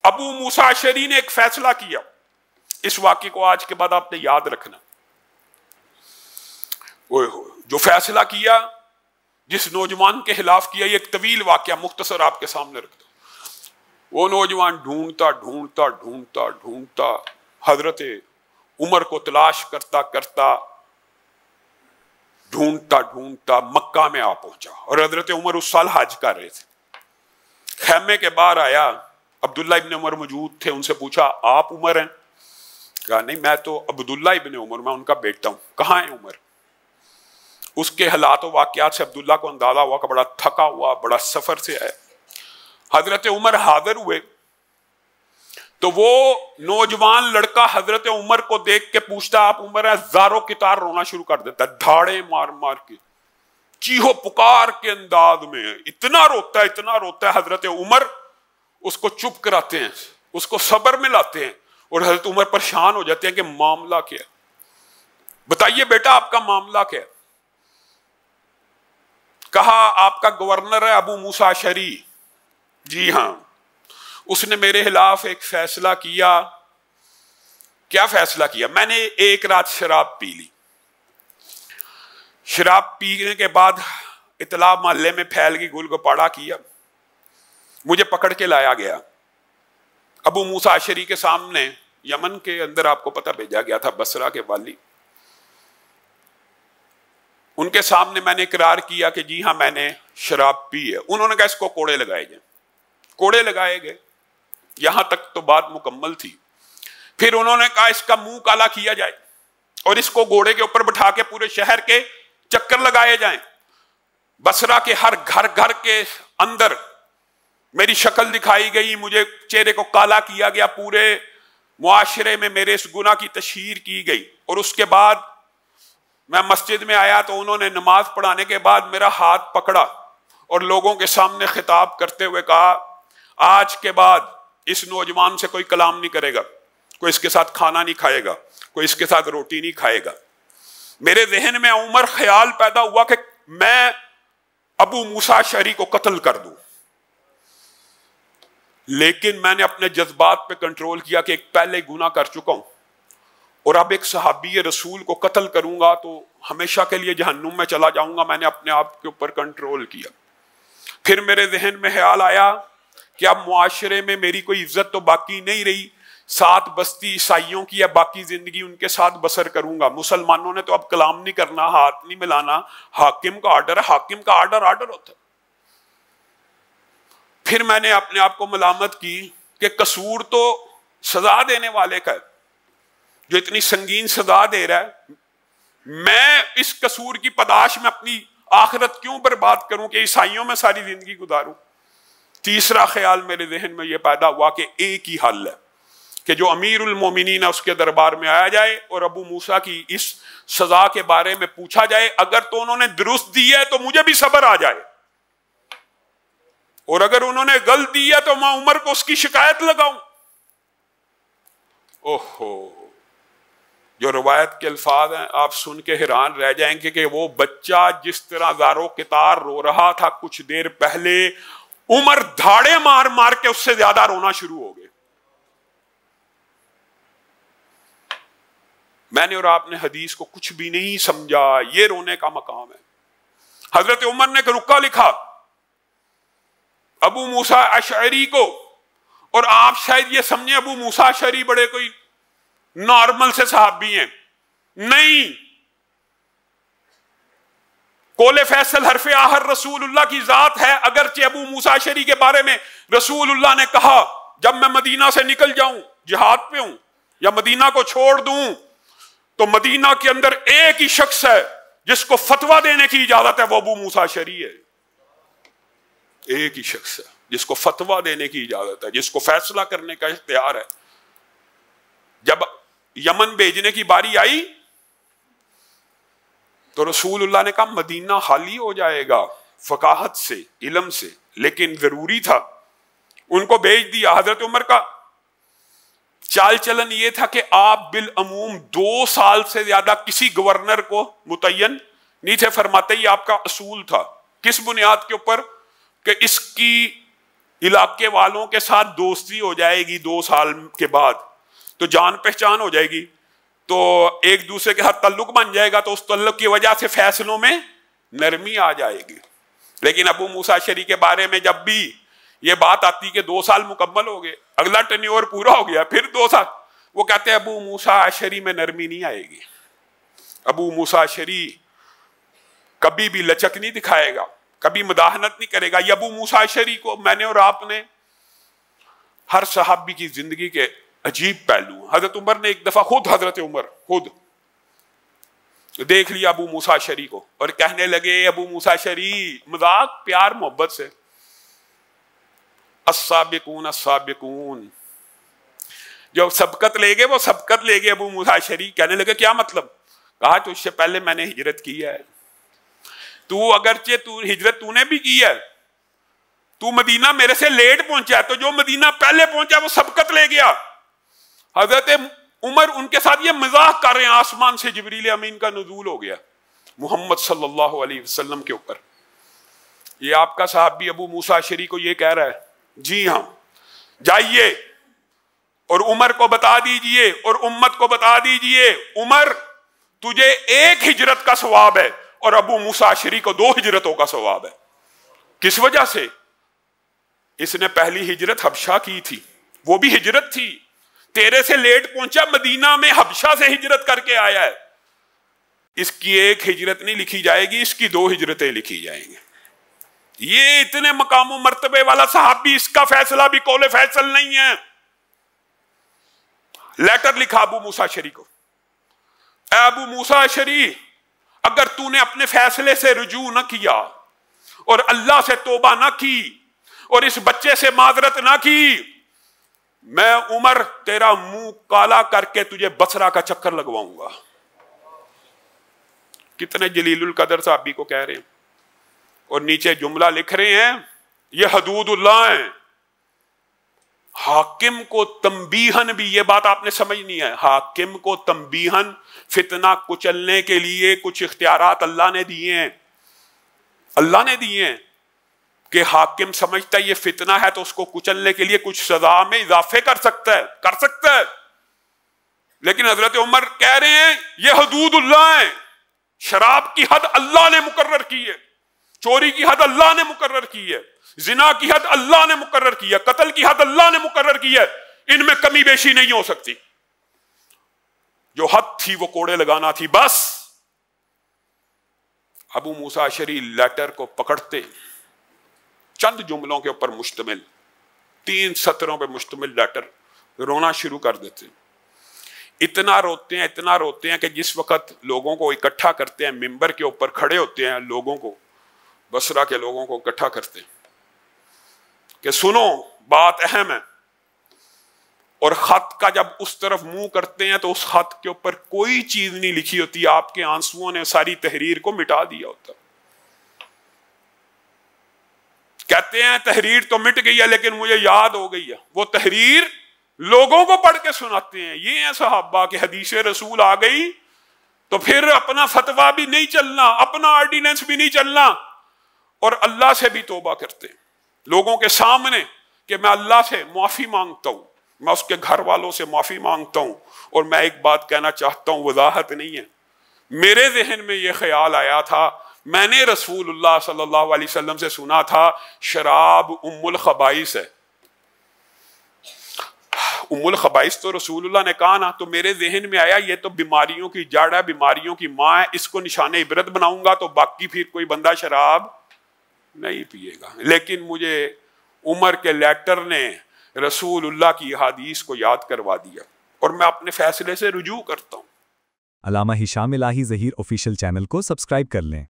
ابو موسیٰ اشعری نے ایک فیصلہ کیا، اس واقعے کو آج کے بعد آپ نے یاد رکھنا۔ جو فیصلہ کیا، جس نوجوان کے خلاف کیا، یہ ایک طویل واقعہ مختصر آپ کے سامنے رکھتا ہوں۔ وہ نوجوان ڈھونڈتا ڈھونڈتا ڈھونڈتا ڈھونڈتا حضرت عمر کو تلاش کرتا کرتا ڈھونڈتا ڈھونڈتا مکہ میں آ پہنچا، اور حضرت عمر اس سال حج کر رہے تھے۔ خیمے کے باہر آیا، عبداللہ ابن عمر موجود تھے، ان سے پوچھا آپ عمر ہیں؟ کہا نہیں، میں تو عبداللہ ابن عمر، میں ان کا بیٹا ہوں۔ کہاں ہے عمر؟ اس کے حالات و واقعات سے عبداللہ کو اندازہ ہوا کہ بڑا تھکا ہوا، بڑا سفر سے ہے۔ حضرت عمر حاضر ہوئے تو وہ نوجوان لڑکا حضرت عمر کو دیکھ کے پوچھتا آپ عمر ہیں؟ زاروں کی طرح رونا شروع کر دیتا ہے، دھاڑے مار مار کے، چیخو پکار کے انداز میں اتنا روتا ہے حضرت عمر اس کو چپ کراتے ہیں، اس کو صبر میں لاتے ہیں، اور حضرت عمر پریشان ہو جاتے ہیں کہ معاملہ کیا، بتائیے بیٹا آپ کا معاملہ کیا؟ کہا آپ کا گورنر ہے ابو موسیٰ اشعری۔ جی ہاں، اس نے میرے خلاف ایک فیصلہ کیا۔ کیا فیصلہ کیا؟ میں نے ایک رات شراب پی لی۔ شراب پینے کے بعد اطلاع محلے میں پھیل گئی، گل گپاڑا کیا، مجھے پکڑ کے لایا گیا ابو موسیٰ اشعری کے سامنے۔ یمن کے اندر آپ کو پتہ بھیجا گیا تھا، بصرہ کے والی، ان کے سامنے میں نے اقرار کیا کہ جی ہاں میں نے شراب پی ہے۔ انہوں نے کہا اس کو کوڑے لگائے جائیں۔ کوڑے لگائے گئے، یہاں تک تو بات مکمل تھی۔ پھر انہوں نے کہا اس کا منہ کالا کیا جائے اور اس کو گھوڑے کے اوپر بٹھا کے پورے شہر کے چکر لگائے جائیں۔ بصرہ کے ہر گھر گھر کے اندر میری شکل دکھائی گئی، مجھے چہرے کو کالا کیا گیا، پورے معاشرے میں میرے اس گناہ کی تشہیر کی گئی۔ اور اس کے بعد میں مسجد میں آیا تو انہوں نے نماز پڑھانے کے بعد میرا ہاتھ پکڑا اور لوگوں کے سامنے خطاب کرتے ہوئے کہا آج کے بعد اس نوجوان سے کوئی کلام نہیں کرے گا، کوئی اس کے ساتھ کھانا نہیں کھائے گا، کوئی اس کے ساتھ روٹی نہیں کھائے گا۔ میرے ذہن میں عمر خیال پیدا ہوا کہ میں ابو موسیٰ اشعری کو قتل کر دوں، لیکن میں نے اپنے جذبات پہ کنٹرول کیا کہ ایک پہلے گناہ کر چکا ہوں، اور اب ایک صحابی رسول کو قتل کروں گا تو ہمیشہ کے لیے جہنم میں چلا جاؤں گا۔ میں نے اپنے آپ کے اوپر کنٹرول کیا۔ پھر میرے ذہن میں خیال آیا کہ اب معاشرے میں میری کوئی عزت تو باقی نہیں رہی، 7 بستی عیسائیوں کی ہے، باقی زندگی ان کے ساتھ بسر کروں گا۔ مسلمانوں نے تو اب کلام نہیں کرنا، ہاتھ نہیں ملانا، حاکم کا آرڈر ہے، حاکم کا آرڈر ہوتا ہے۔ پھر میں نے اپنے آپ کو ملامت کی کہ قصور تو سزا دینے والے کا ہے، جو اتنی سنگین سزا دے رہا ہے، میں اس قصور کی پاداش میں اپنی آخرت کیوں برباد کروں کہ عیسائیوں میں ساری زندگی گزاروں۔ تیسرا خیال میرے ذہن میں یہ پیدا ہوا کہ ایک ہی حل ہے کہ جو امیر المومنین ہے اس کے دربار میں آیا جائے اور ابو موسیٰ کی اس سزا کے بارے میں پوچھا جائے، اگر تو انہوں نے درست دی ہے تو مجھے بھی صبر آ جائے، اور اگر انہوں نے غلط دی ہے تو میں عمر کو اس کی شکایت لگاؤں۔ اوہو، جو روایت کے الفاظ ہیں آپ سن کے حیران رہ جائیں گے کہ وہ بچہ جس طرح زاروں کے تار رو رہا تھا کچھ دیر پہلے، عمر دھاڑے مار مار کے اس سے زیادہ رونا شروع ہو گئے۔ میں نے اور آپ نے حدیث کو کچھ بھی نہیں سمجھا، یہ رونے کا مقام ہے۔ حضرت عمر نے ایک رکا لکھا ابو موسیٰ اشعری کو، اور آپ شاید یہ سمجھیں ابو موسیٰ اشعری بڑے کوئی نارمل سے صحابی ہیں، نہیں، قول فیصل حرف آخر رسول اللہ کی ذات ہے۔ اگرچہ ابو موسیٰ اشعری کے بارے میں رسول اللہ نے کہا جب میں مدینہ سے نکل جاؤں، جہاد پہ ہوں یا مدینہ کو چھوڑ دوں، تو مدینہ کے اندر ایک ہی شخص ہے جس کو فتویٰ دینے کی اجازت ہے، وہ ابو موسیٰ اشعری ہے۔ ایک ہی شخص ہے جس کو فتویٰ دینے کی اجازت ہے، جس کو فیصلہ کرنے کا اختیار ہے۔ جب یمن بھیجنے کی باری آئی تو رسول اللہ نے کہا مدینہ خالی ہو جائے گا فقاہت سے، علم سے، لیکن ضروری تھا، ان کو بھیج دیا۔ حضرت عمر کا چال چلن یہ تھا کہ آپ بالعموم 2 سال سے زیادہ کسی گورنر کو متعین نہیں تھے فرماتے، یہ آپ کا اصول تھا۔ کس بنیاد کے اوپر؟ کہ اس کی علاقے والوں کے ساتھ دوستی ہو جائے گی 2 سال کے بعد تو جان پہچان ہو جائے گی، تو ایک دوسرے کے ساتھ تعلق بن جائے گا، تو اس تعلق کی وجہ سے فیصلوں میں نرمی آ جائے گی۔ لیکن ابو موسیٰ اشعری کے بارے میں جب بھی یہ بات آتی کہ 2 سال مکمل ہو گئے، اگلا ٹینیور پورا ہو گیا، پھر 2 سال، وہ کہتے ہیں ابو موسیٰ اشعری میں نرمی نہیں آئے گی، ابو موسیٰ اشعری کبھی بھی لچک نہیں دکھائے گا، کبھی مداحنت نہیں کرے گا۔ یہ ابو موسیٰ اشعری کو میں نے اور آپ نے، ہر صحابی کی زندگی کے عجیب پہلو، حضرت عمر نے ایک دفعہ حضرت عمر خود دیکھ لیا ابو موسیٰ اشعری کو اور کہنے لگے ابو موسیٰ اشعری، مذاق پیار محبت سے، السابقون السابقون، جو سبقت لے گئے وہ سبقت لے گئے۔ ابو موسیٰ اشعری کہنے لگے کیا مطلب؟ کہا تو اس سے پہلے میں نے ہجرت کی ہے، تو اگرچہ تو ہجرت تو نے بھی کی ہے، تو مدینہ میرے سے لیٹ پہنچا ہے، تو جو مدینہ پہلے پہنچا وہ سبقت لے گیا۔ حضرت عمر ان کے ساتھ یہ مزاح کر رہے ہیں، آسمان سے جبریل امین کا نزول ہو گیا محمد صلی اللہ علیہ وسلم کے اوپر۔ یہ آپ کا صحابی ابو موسیٰ اشعری کو یہ کہہ رہا ہے، جی ہاں جائیے اور عمر کو بتا دیجئے اور امت کو بتا دیجئے، عمر تجھے 1 ہجرت کا ثواب ہے اور ابو موسیٰ اشعری کو 2 ہجرتوں کا ثواب ہے۔ کس وجہ سے؟ اس نے پہلی ہجرت حبشہ کی تھی، وہ بھی ہجرت تھی، تیرے سے لیٹ پہنچا، مدینہ میں حبشہ سے ہجرت کر کے آیا ہے، اس کی 1 ہجرت نہیں لکھی جائے گی، اس کی 2 ہجرتیں لکھی جائیں گی۔ یہ اتنے مقام و مرتبے والا صحابی، اس کا فیصلہ بھی قول فیصل نہیں ہے۔ لیٹر لکھا ابو موسیٰ اشعری کو، اے ابو موسیٰ اشعری، اگر تو نے اپنے فیصلے سے رجوع نہ کیا اور اللہ سے توبہ نہ کی اور اس بچے سے معذرت نہ کی، میں عمر تیرا منہ کالا کر کے تجھے بصرہ کا چکر لگواؤں گا۔ کتنے جلیل القدر صحابی کو کہہ رہے ہیں، اور نیچے جملہ لکھ رہے ہیں یہ حدود اللہ ہیں۔ حاکم کو تنبیہن بھی، یہ بات آپ نے سمجھنی ہے، حاکم کو تنبیہن، فتنہ کچلنے کے لیے کچھ اختیارات اللہ نے دیے ہیں، اللہ نے دیے ہیں کہ حاکم سمجھتا ہے یہ فتنہ ہے تو اس کو کچلنے کے لیے کچھ سزا میں اضافے کر سکتا ہے، لیکن حضرت عمر کہہ رہے ہیں یہ حدود اللہ ہیں۔ شراب کی حد اللہ نے مقرر کی ہے، چوری کی حد اللہ نے مقرر کی ہے، زنا کی حد اللہ نے مقرر کی ہے، قتل کی حد اللہ نے مقرر کی ہے، ان میں کمی بیشی نہیں ہو سکتی۔ جو حد تھی وہ کوڑے لگانا تھی، بس۔ ابو موسیٰ اشعری لیٹر کو پکڑتے، چند جملوں کے اوپر مشتمل، 3 سطروں پہ مشتمل لیٹر، رونا شروع کر دیتے۔ اتنا روتے ہیں کہ جس وقت لوگوں کو اکٹھا کرتے ہیں، ممبر کے اوپر کھڑے ہوتے ہیں، لوگوں کو، بصرہ کے لوگوں کو اکٹھا کرتے ہیں کہ سنو بات اہم ہے، اور خط کا جب اس طرف منہ کرتے ہیں تو اس خط کے اوپر کوئی چیز نہیں لکھی ہوتی، آپ کے آنسوؤں نے ساری تحریر کو مٹا دیا ہوتا۔ کہتے ہیں تحریر تو مٹ گئی ہے لیکن مجھے یاد ہو گئی ہے، وہ تحریر لوگوں کو پڑھ کے سناتے ہیں۔ یہ ہیں صحابہ کہ حدیث رسول آ گئی تو پھر اپنا فتویٰ بھی نہیں چلنا، اپنا آرڈیننس بھی نہیں چلنا، اور اللہ سے بھی توبہ کرتے ہیں لوگوں کے سامنے کہ میں اللہ سے معافی مانگتا ہوں، میں اس کے گھر والوں سے معافی مانگتا ہوں، اور میں ایک بات کہنا چاہتا ہوں، وضاحت نہیں ہے، میرے ذہن میں یہ خیال آیا تھا، میں نے رسول اللہ صلی اللہ علیہ وسلم سے سنا تھا شراب ام الخبائث ہے۔ ام الخبائث تو رسول اللہ نے کہا نا، تو میرے ذہن میں آیا یہ تو بیماریوں کی جڑ ہے، بیماریوں کی ماں ہے، اس کو نشان عبرت بناؤں گا تو باقی پھر کوئی بندہ شراب نہیں پیے گا۔ لیکن مجھے عمر کے لیٹر نے رسول اللہ کی حدیث کو یاد کروا دیا، اور میں اپنے فیصلے سے رجوع کرتا ہوں۔ علامہ ہشام الہی ظہیر آفیشیل چینل کو سبسکرائب کر لیں۔